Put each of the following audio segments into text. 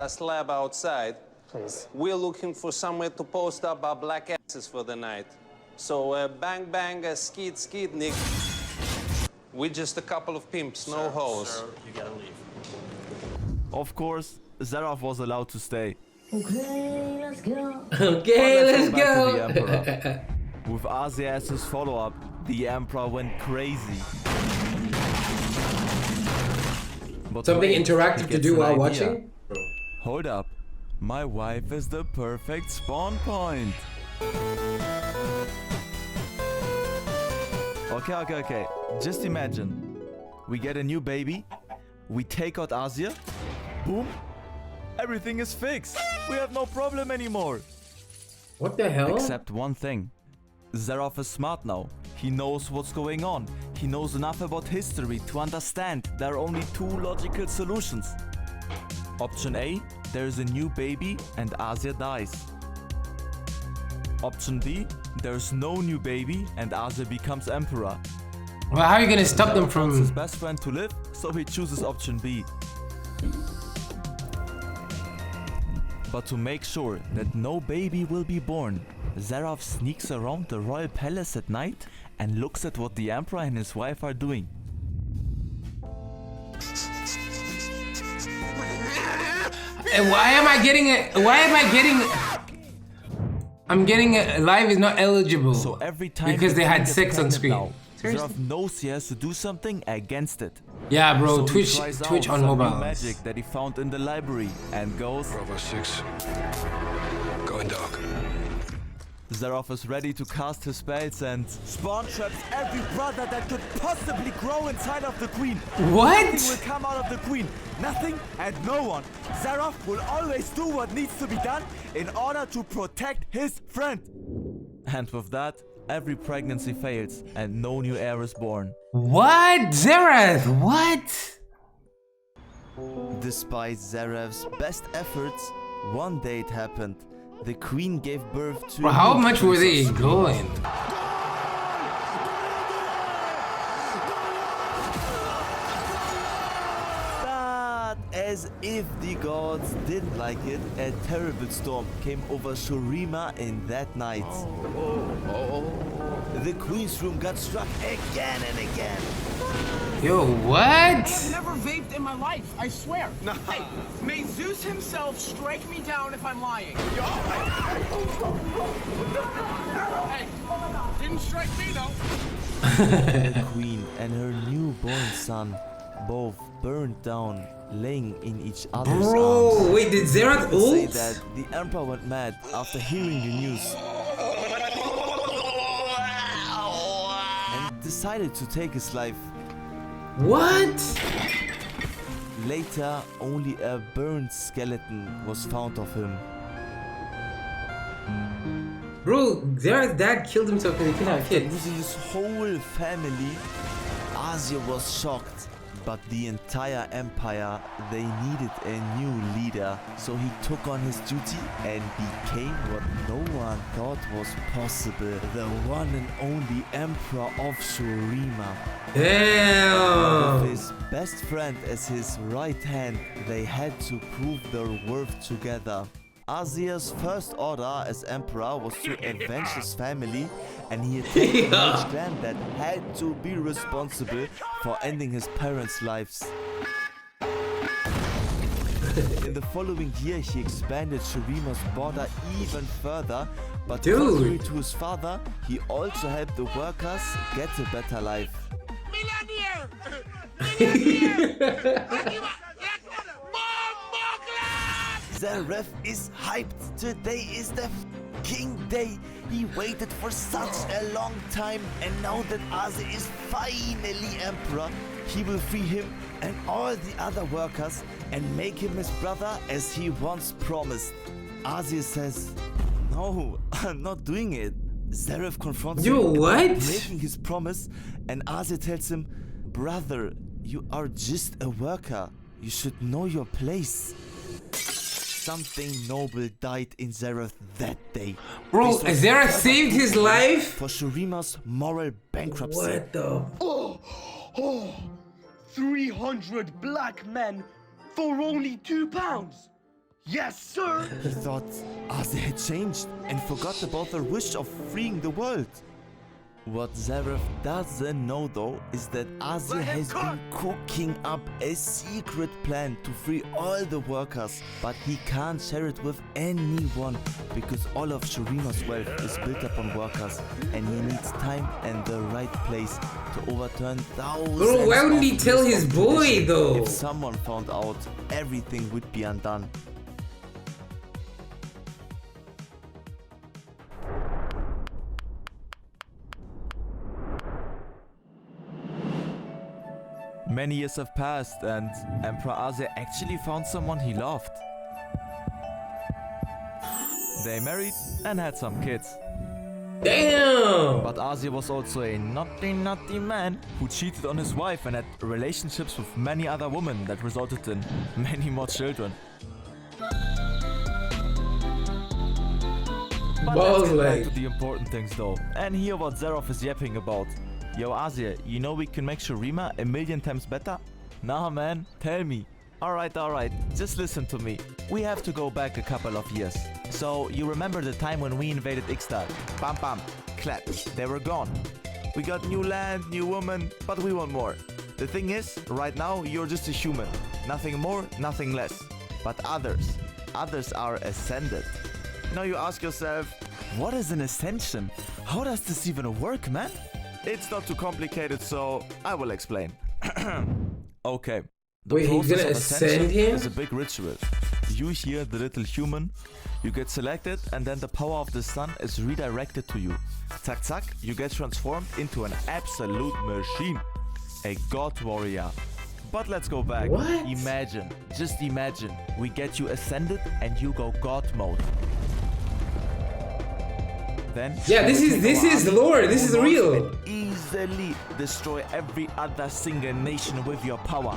a slab outside. Please. We're looking for somewhere to post up our black asses for the night. So bang, bang, skeet, skeet, Nick. We're just a couple of pimps, no hoes. Sir, you gotta leave. Of course, Seraph was allowed to stay. Okay, let's go. Okay, let's Back to the go. Emperor. With Asia as his follow-up, the Emperor went crazy. But Something wait, interactive he to gets do an while idea. watching? Hold up. My wife is the perfect spawn point. Okay. Just imagine. We get a new baby. We take out Asia. Boom. Everything is fixed. We have no problem anymore. What the hell? Except one thing. Seraph is smart now. He knows what's going on. He knows enough about history to understand there are only two logical solutions. Option A, there is a new baby and Asia dies. Option B, there's no new baby and Asia becomes emperor. Well, how are you gonna stop them Seraph wants his from... best friend to live, so he chooses option B. But to make sure that no baby will be born, Seraph sneaks around the royal palace at night and looks at what the emperor and his wife are doing. And why am I getting it? I'm getting it. Live is not eligible. So every time because the they had queen gets sex on pregnant screen. now, Seriously? Seraph knows he has to do something against it. Yeah, bro. So he Twitch tries on out some mobile. new magic that he found in the library and goes. Bravo 6. Going dark. Seraph is ready to cast his spells and spawn traps every brother that could possibly grow inside of the queen. What? Nothing will come out of the queen. Nothing and no one. Seraph will always do what needs to be done in order to protect his friend. And with that, every pregnancy fails and no new heir is born. What? Zerath? What? Despite Zerath's best efforts, one day it happened. The queen gave birth to... Bro, how much were they going? But as if the gods didn't like it, a terrible storm came over Shurima in that night. The queen's room got struck again and again. Yo, what? I've never vaped in my life, I swear. No. Hey, may Zeus himself strike me down if I'm lying. Hey, didn't strike me though. The queen and her newborn son both burned down, laying in each other's arms. Bro, wait, did Zerath Say ult? that the emperor went mad after hearing the news and decided to take his life. What? Later, only a burned skeleton was found of him. Bro, Zerath's dad killed himself because he couldn't have kids. Losing his whole family, Asia was shocked. But the entire empire, they needed a new leader. So he took on his duty and became what no one thought was possible. The one and only emperor of Shurima. Damn. With his best friend as his right hand, they had to prove their worth together. Asia's first order as emperor was to avenge his family, and he attacked a large clan that had to be responsible for ending his parents' lives. In the following year, he expanded Shurima's border even further, but contrary to his father, he also helped the workers get a better life. Seraph is hyped. Today is the king day. He waited for such a long time, and now that Asia is finally emperor, he will free him and all the other workers and make him his brother as he once promised. Asia says, "No, I'm not doing it." Seraph confronts him about making his promise, and Asia tells him, "Brother, you are just a worker. You should know your place." Something noble died in Zerath that day. Bro, Zerath saved his life? For Shurima's moral bankruptcy. What the? 300 black men for only £2. Yes, sir! He thought Aze had changed and forgot about their wish of freeing the world. What Zareth doesn't know though is that Aze has been cooking up a secret plan to free all the workers, but he can't share it with anyone because all of Shurima's wealth is built up on workers and he needs time and the right place to overturn thousands. Bro, why wouldn't he tell his boy though? If someone found out, everything would be undone. Many years have passed and Emperor Aze actually found someone he loved. They married and had some kids. Damn! But Aze was also a naughty man who cheated on his wife and had relationships with many other women that resulted in many more children. But let's get back to the important things though, and hear what Zareth is yapping about. Yo Aze, you know we can make Shurima 1,000,000 times better? Nah man, tell me. Alright, just listen to me. We have to go back a couple of years. So, you remember the time when we invaded Ixtal? Bam bam, clap, they were gone. We got new land, new woman, but we want more. The thing is, right now you're just a human. Nothing more, nothing less. But others are ascended. Now you ask yourself, what is an ascension? How does this even work, man? It's not too complicated, so I will explain. Okay. The Wait, he's gonna ascend him? is a big ritual. You hear the little human, you get selected, and then the power of the sun is redirected to you. Zack zack, you get transformed into an absolute machine. A god warrior. But let's go back. What? Imagine, just imagine, we get you ascended and you go god mode. Then Yeah, this is lore. This is real. and easily destroy every other single nation with your power.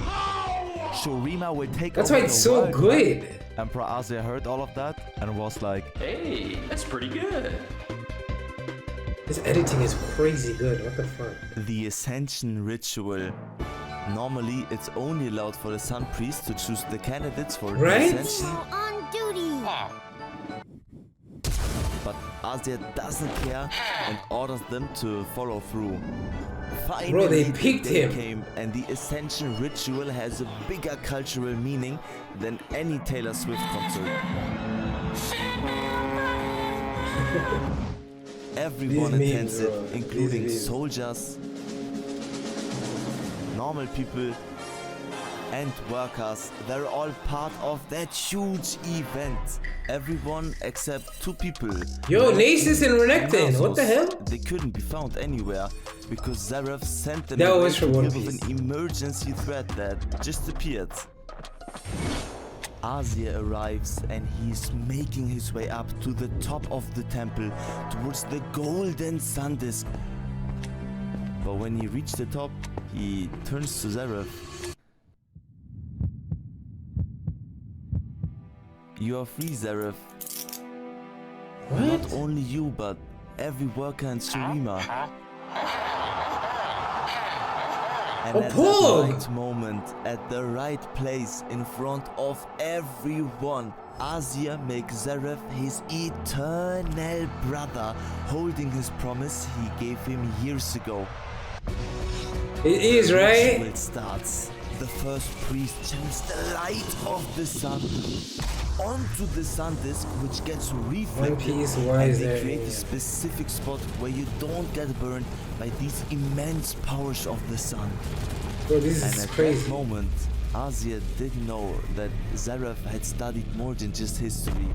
Shurima will take That's over why it's the so world, good. man. Emperor Aze heard all of that and was like, Hey, that's pretty good. This editing is crazy good. What the fuck? the ascension ritual. Normally, it's only allowed for the Sun Priest to choose the candidates for Right? the ascension. On duty. But Aze doesn't care and orders them to follow through. Finally, Bro, they the picked day him. came and the ascension ritual has a bigger cultural meaning than any Taylor Swift concert. Everyone These attends memes, it, bro. including These memes. soldiers, normal people, and workers. They're all part of that huge event. Everyone except two people. Yo, Nasus and Renekton. What the Nasus, hell? They couldn't be found anywhere because Zareth sent them That away was to for One deal with Piece. an emergency threat that just appeared. Aze arrives and he's making his way up to the top of the temple towards the golden sun disk. But when he reached the top, he turns to Zareth. You are free, Zareth. Not only you, but every worker in Shurima. And at Pog! the right moment, at the right place, in front of everyone, Aze makes Zareth his eternal brother, holding his promise he gave him years ago. It is, right? Ritual starts. The first priest channels the light of the sun onto the sun disk, which gets reflected. One Piece, why is and they there? create a specific spot where you don't get burned by these immense powers of the sun. Bro, this And is at crazy. that moment, Aze didn't know that Zareth had studied more than just history.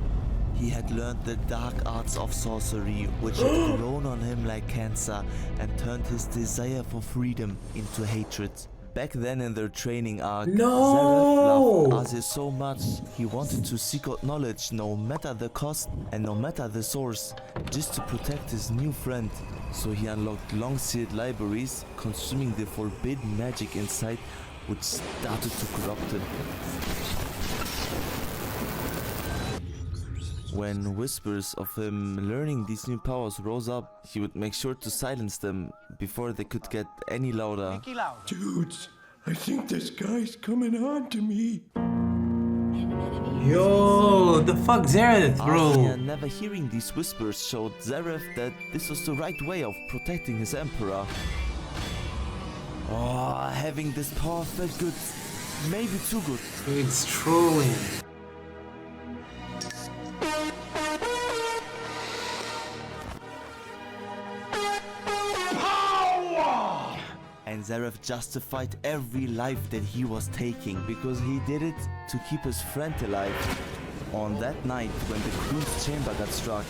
He had learned the dark arts of sorcery, which had grown on him like cancer and turned his desire for freedom into hatred. Back then in their training arc, No! Zareth loved Aze so much, he wanted to seek out knowledge no matter the cost and no matter the source, just to protect his new friend. So he unlocked long-sealed libraries, consuming the forbidden magic inside, which started to corrupt him. When whispers of him learning these new powers rose up, he would make sure to silence them before they could get any louder. Dudes, I think this guy's coming on to me. An enemy Yo, the fuck, Zareth, bro. Asia, never hearing these whispers, showed Zareth that this was the right way of protecting his emperor. Oh, having this power felt good. Maybe too good. It's trolling. And Zareth justified every life that he was taking because he did it to keep his friend alive. On that night when the Queen's chamber got struck,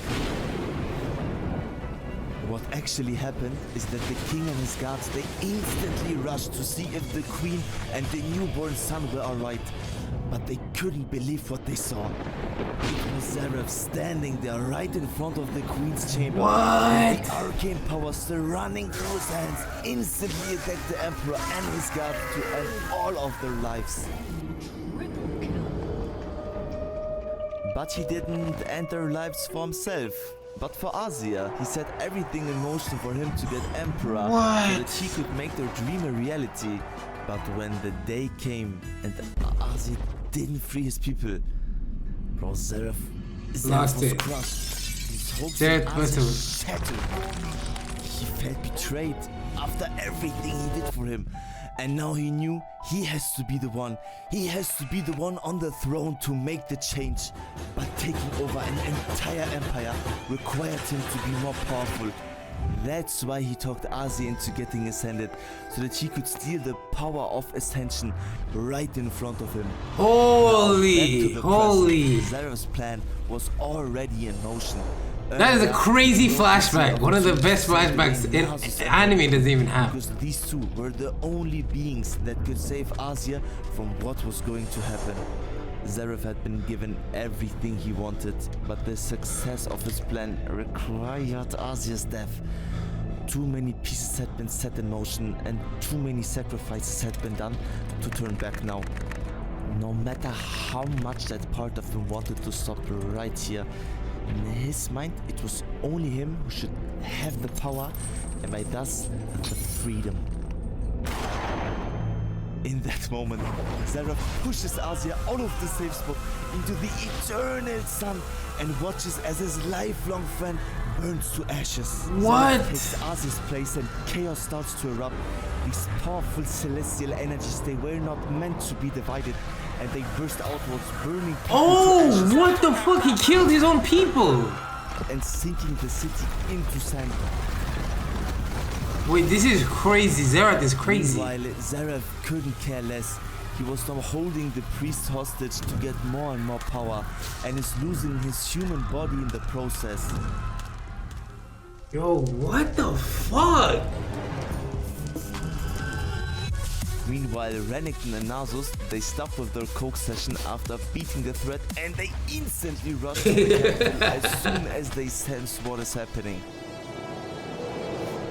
what actually happened is that the king and his guards, they instantly rushed to see if the queen and the newborn son were alright. But they couldn't believe what they saw. It was Zareth standing there right in front of the queen's chamber. What? The arcane power still running through his hands instantly attacked the emperor and his guards to end all of their lives. But he didn't end their lives for himself, but for Asia. He set everything in motion for him to get emperor so that he could make their dream a reality. But when the day came and Asia didn't free his people, bro, Zareth Lost was it. crushed. His hopes Zareth in must Asia have- shattered. He felt betrayed after everything he did for him. And now he knew he has to be the one. He has to be the one on the throne to make the change. But taking over an entire empire required him to be more powerful. That's why he talked Asia into getting ascended, so that he could steal the power of ascension right in front of him. Holy, Back to the holy. present, Zareth's plan was already in motion. That is a crazy flashback. One of the best flashbacks in anime doesn't even have. Because these two were the only beings that could save Asia from what was going to happen. Zareth had been given everything he wanted, but the success of his plan required Asia's death. Too many pieces had been set in motion and too many sacrifices had been done to turn back now. No matter how much that part of him wanted to stop right here, in his mind it was only him who should have the power and by thus the freedom. In that moment, Zareth pushes Asia out of the safe spot into the eternal sun and watches as his lifelong friend burns to ashes. What? Zareth takes Asia's place and chaos starts to erupt. These powerful celestial energies, they were not meant to be divided, and they burst outwards, burning people to ashes Oh, what the fuck? He killed his own people. and sinking the city into sand. Wait, this is crazy. Zareth is crazy. Meanwhile, Zareth couldn't care less. He was now holding the priest hostage to get more and more power, and is losing his human body in the process. Yo, what the fuck? Meanwhile, Renekton and Nasus, they stop with their coke session after beating the threat, and they instantly rush to the capital as soon as they sense what is happening.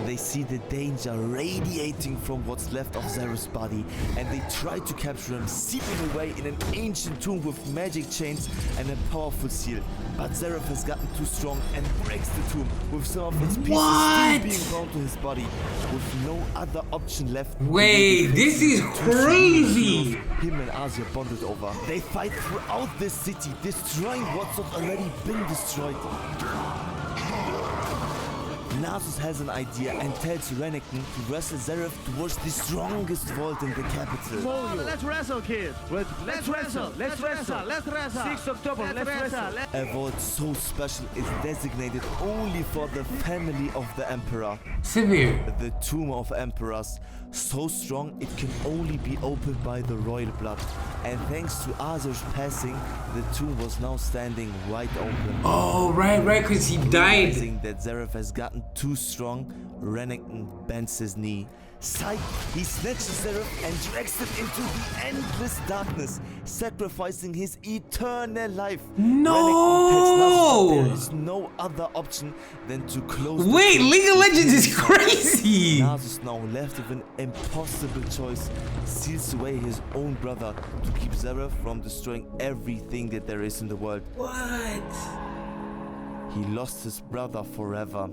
They see the danger radiating from what's left of Zareth's body, and they try to capture him, seeping away in an ancient tomb with magic chains and a powerful seal. But Zareth has gotten too strong and breaks the tomb, with some of its pieces What? still being bound to his body, with no other option left. Wait, this is crazy. Him and Asia bonded over. They fight throughout this city, destroying what's not already been destroyed. Nasus has an idea and tells Renekton to wrestle Zareth towards the strongest vault in the capital. Let's wrestle, kid. Let's wrestle. Let's wrestle. Let's wrestle. 6 October. Let's wrestle. A vault so special is designated only for the family of the Emperor. Severe. The Tomb of Emperors, so strong it can only be opened by the royal blood. And thanks to Azur's passing, the tomb was now standing wide open. Oh, right, because he died. Realizing that Zareth has gotten too strong, Renekton bends his knee. Psych! He snatches Zareth and drags him into the endless darkness, sacrificing his eternal life. No! Renekton tells Nasus that there is no other option than to close the Wait, tomb. League of Legends is crazy. Nasus, now left with an impossible choice, seals away his own brother to keep Zareth from destroying everything that there is in the world. What? He lost his brother forever.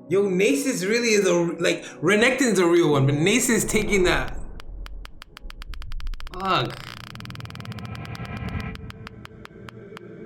Yo, Nasus really is Renekton's a real one, but Nasus is taking that. Fuck.